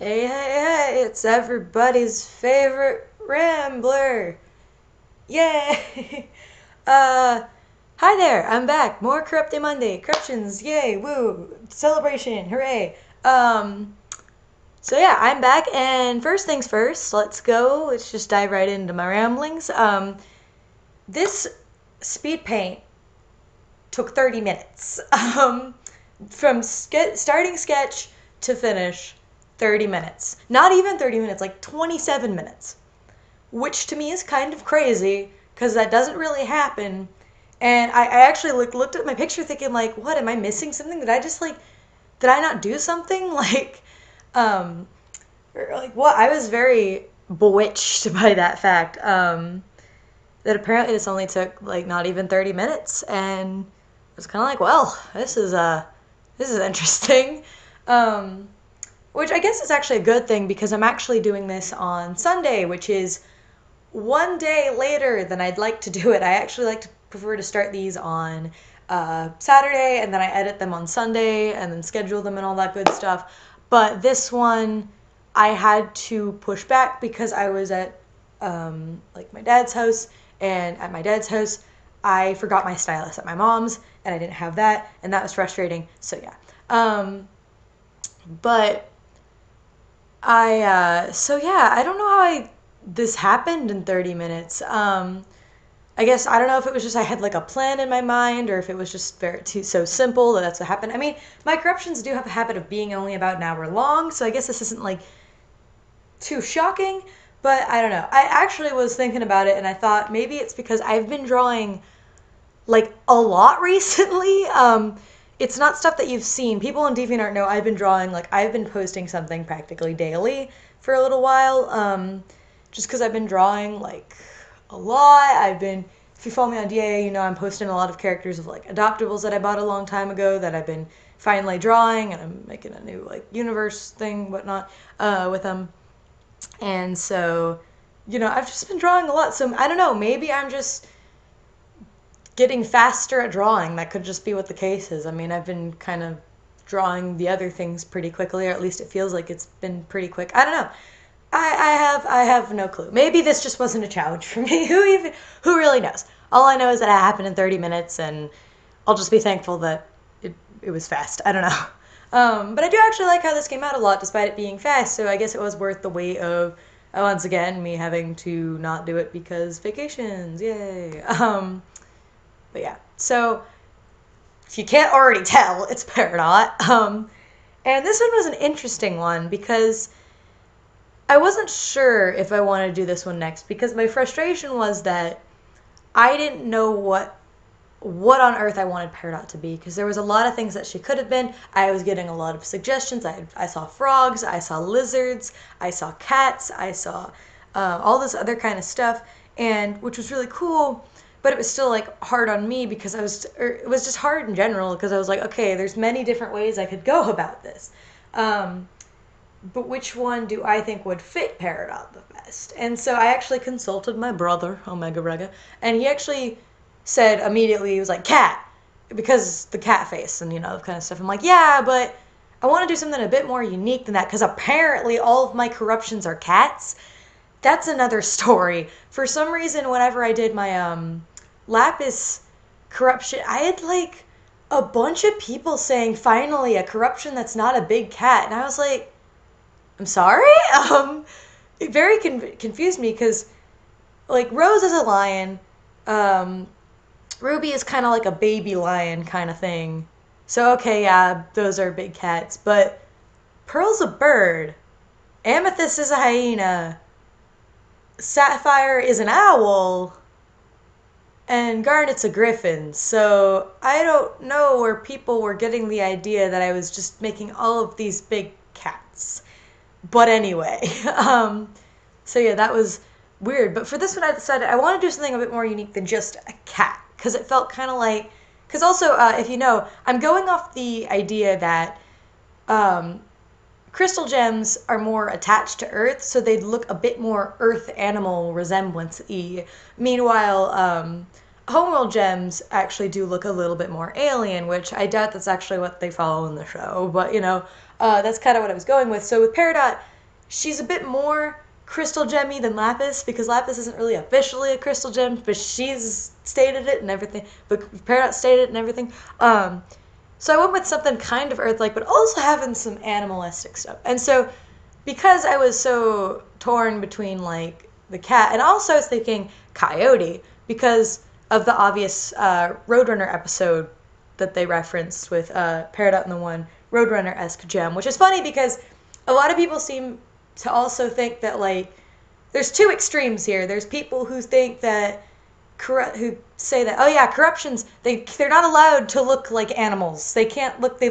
Hey, hey, hey, it's everybody's favorite Rambler. Yay! uh, Hi there, I'm back. More Corruptday Monday. Corruptions, yay, woo, celebration, hooray. Um, so yeah, I'm back, and first things first, let's go. Let's just dive right into my ramblings. This speed paint took 30 minutes. From starting sketch to finish, 30 minutes. Not even 30 minutes, like 27 minutes. Which to me is kind of crazy because that doesn't really happen. And I actually looked at my picture thinking, like, what, am I missing something? Did I not do something? Um, what? I was very bewitched by that fact. That apparently this only took like not even 30 minutes, and I was kind of like, well, this is interesting. Um, which I guess is actually a good thing because I'm actually doing this on Sunday, which is one day later than I'd like to do it. I actually like to prefer to start these on Saturday, and then I edit them on Sunday and then schedule them and all that good stuff. But this one I had to push back because I was at like my dad's house, and at my dad's house I forgot my stylus at my mom's, and I didn't have that, and that was frustrating. So yeah. But so yeah, I don't know how this happened in 30 minutes. I guess I don't know if it was just I had like a plan in my mind, or if it was just so simple that that's what happened. I mean, my corruptions do have a habit of being only about an hour long, so I guess this isn't like too shocking, but I don't know. I actually was thinking about it, and I thought maybe it's because I've been drawing like a lot recently. It's not stuff that you've seen. People on DeviantArt know I've been drawing, like I've been posting something practically daily for a little while. Just because I've been drawing like a lot. If you follow me on DA, you know I'm posting a lot of characters of like adoptables that I bought a long time ago that I've been finally drawing, and I'm making a new like universe thing, whatnot, with them. And so, I've just been drawing a lot. So I don't know, maybe I'm just getting faster at drawing. That could just be what the case is. I mean, I've been kind of drawing the other things pretty quickly, or at least it feels like it's been pretty quick. I don't know. I have no clue. Maybe this just wasn't a challenge for me. Who really knows? All I know is that it happened in 30 minutes, and I'll just be thankful that it was fast. I don't know. But I do actually like how this came out a lot, despite it being fast. So I guess it was worth the wait of once again me having to not do it because vacations. Yay. But yeah. So if you can't already tell, it's Peridot. And this one was an interesting one because I wasn't sure if I wanted to do this one next, because my frustration was that I didn't know what on earth I wanted Peridot to be, because there was a lot of things that she could have been. I was getting a lot of suggestions. I saw frogs, I saw lizards, I saw cats, I saw all this other kind of stuff, and which was really cool. But it was still like hard on me because it was just hard in general because I was like, okay, there's many different ways I could go about this. But which one do I think would fit Peridot the best? And so I actually consulted my brother, Omega Rega, and he actually said immediately, he was like, cat, because the cat face and, kind of stuff. I'm like, yeah, but I want to do something a bit more unique than that, because apparently all of my corruptions are cats. That's another story. For some reason, whenever I did my lapis corruption, I had like a bunch of people saying, finally, a corruption that's not a big cat. And I was like, I'm sorry? It very confused me because, like, Rose is a lion. Ruby is kind of like a baby lion kind of thing. So, okay, yeah, those are big cats. But Pearl's a bird. Amethyst is a hyena. Sapphire is an owl. And Garnet's a griffin. So, I don't know where people were getting the idea that I was just making all of these big cats. But anyway, so yeah, that was weird. But for this one, I decided I want to do something a bit more unique than just a cat, because it felt kind of like, because also, if you know, I'm going off the idea that crystal gems are more attached to Earth, so they'd look a bit more Earth animal resemblance-y. Meanwhile, homeworld gems actually do look a little bit more alien, which I doubt that's actually what they follow in the show. But, that's kind of what I was going with. So with Peridot, she's a bit more crystal gemmy than Lapis, because Lapis isn't really officially a crystal gem, but she's stated it and everything. But Peridot stated it and everything. So I went with something kind of Earth-like, but also having some animalistic stuff. And so, because I was so torn between like the cat, and also I was thinking Coyote because of the obvious Roadrunner episode that they referenced with Peridot and the one Roadrunner-esque gem, which is funny because a lot of people seem to also think that, like, there's two extremes here. There's people who think that who say that, oh yeah, corruptions, they're not allowed to look like animals. They can't look, they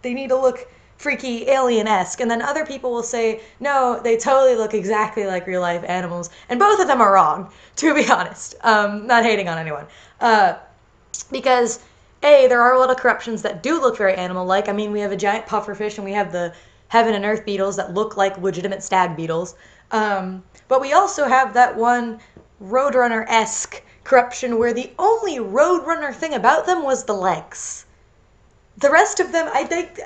need to look freaky alien-esque. And then other people will say, no, they totally look exactly like real life animals. And both of them are wrong, to be honest. Not hating on anyone. Because there are a lot of corruptions that do look very animal-like. I mean, we have a giant pufferfish and we have the heaven and earth beetles that look like legitimate stag beetles. But we also have that one Roadrunner-esque corruption where the only Roadrunner thing about them was the legs. The rest of them, I think,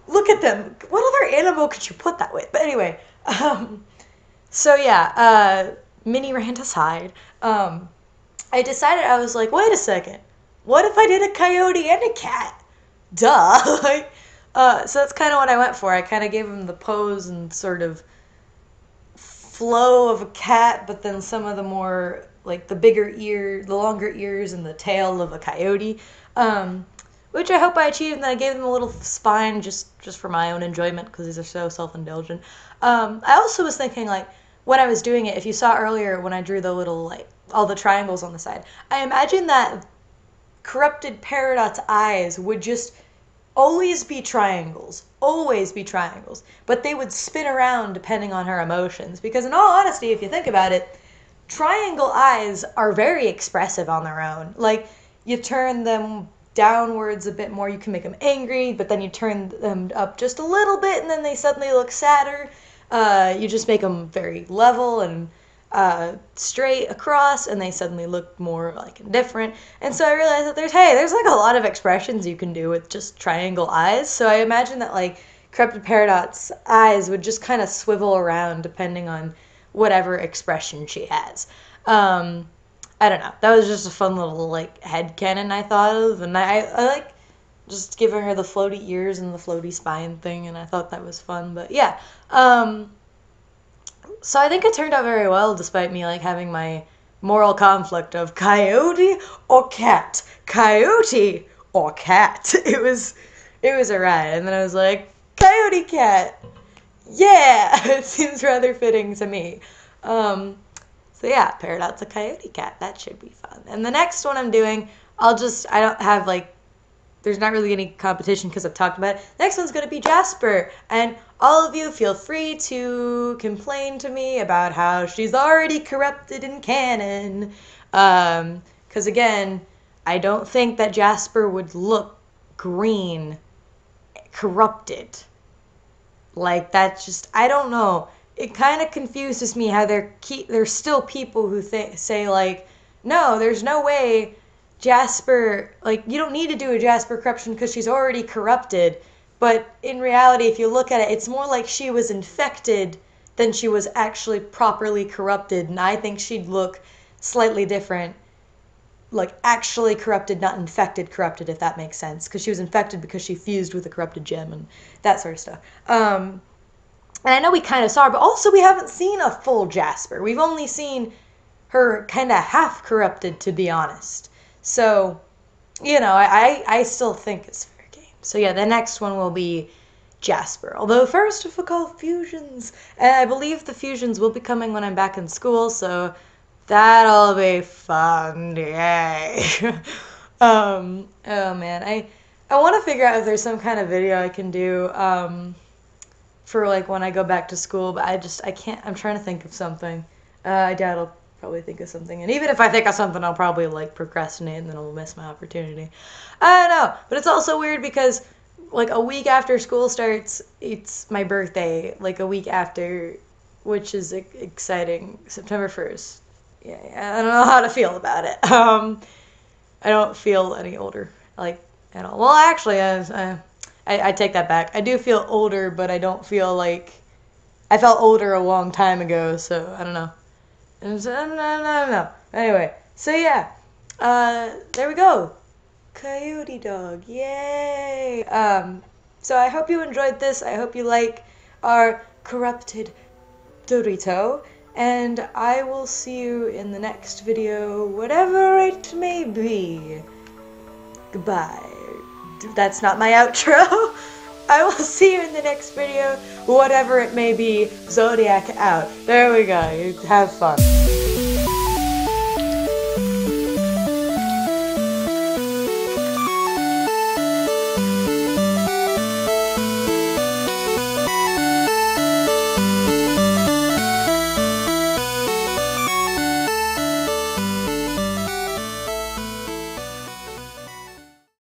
look at them. What other animal could you put that with? But anyway, so yeah, mini rant aside, I decided, I was like, wait a second. What if I did a coyote and a cat? Duh. Like, so that's kind of what I went for. I kind of gave him the pose and sort of flow of a cat, but then some of the more, like, the longer ears and the tail of a coyote, which I hope I achieved. And then I gave them a little spine just for my own enjoyment, because these are so self-indulgent. I also was thinking, like, when I was doing it, if you saw earlier when I drew the little, like, all the triangles on the side, I imagine that corrupted Peridot's eyes would just always be triangles, but they would spin around depending on her emotions. Because in all honesty, if you think about it, triangle eyes are very expressive on their own. Like, you turn them downwards a bit more, you can make them angry, but then you turn them up just a little bit and then they suddenly look sadder. You just make them very level and straight across and they suddenly look more like indifferent. And so I realized that there's like a lot of expressions you can do with just triangle eyes. So I imagine that, like, Corrupted Peridot's eyes would just kind of swivel around depending on whatever expression she has. I don't know. That was just a fun little, like, headcanon I thought of, and I like just giving her the floaty ears and the floaty spine thing, and I thought that was fun. But yeah, so I think it turned out very well, despite me, like, having my moral conflict of coyote or cat, coyote or cat. It was a ride, and then I was like, coyote cat, yeah, it seems rather fitting to me. So yeah, Peridot's a coyote cat. That should be fun. And the next one I'm doing, I don't have, like, there's not really any competition because I've talked about it. Next one's going to be Jasper. And all of you feel free to complain to me about how she's already corrupted in canon. Because again, I don't think that Jasper would look green corrupted. Like, that's just, I don't know. It kind of confuses me how there's still people who say, like, no, there's no way Jasper, like, you don't need to do a Jasper corruption because she's already corrupted. But in reality, if you look at it, it's more like she was infected than she was actually properly corrupted. And I think she'd look slightly different, like, actually corrupted, not infected corrupted, if that makes sense. Because she was infected because she fused with a corrupted gem and that sort of stuff. And I know we kind of saw her, but also we haven't seen a full Jasper. We've only seen her kind of half corrupted, to be honest. So, you know, I still think it's fair game. So yeah, the next one will be Jasper. Although first, if we call fusions, and I believe the fusions will be coming when I'm back in school, so that'll be fun. Yay. Oh man, I want to figure out if there's some kind of video I can do for, like, when I go back to school, but I can't. I'm trying to think of something. I doubt I'll probably think of something, and even if I think of something, I'll probably, like, procrastinate and then I'll miss my opportunity. I don't know, but it's also weird because, like, a week after school starts, it's my birthday, like, a week after, which is exciting, September 1st. Yeah, I don't know how to feel about it. I don't feel any older, like, at all. Well, actually, I take that back. I do feel older, but I don't feel like I felt older a long time ago, so I don't know. I don't know. Anyway, so yeah, there we go. Coyote dog, yay! So I hope you enjoyed this. I hope you like our corrupted Dorito, and I will see you in the next video, whatever it may be. Goodbye. That's not my outro. I will see you in the next video, whatever it may be. Zodiac out. There we go. You have fun.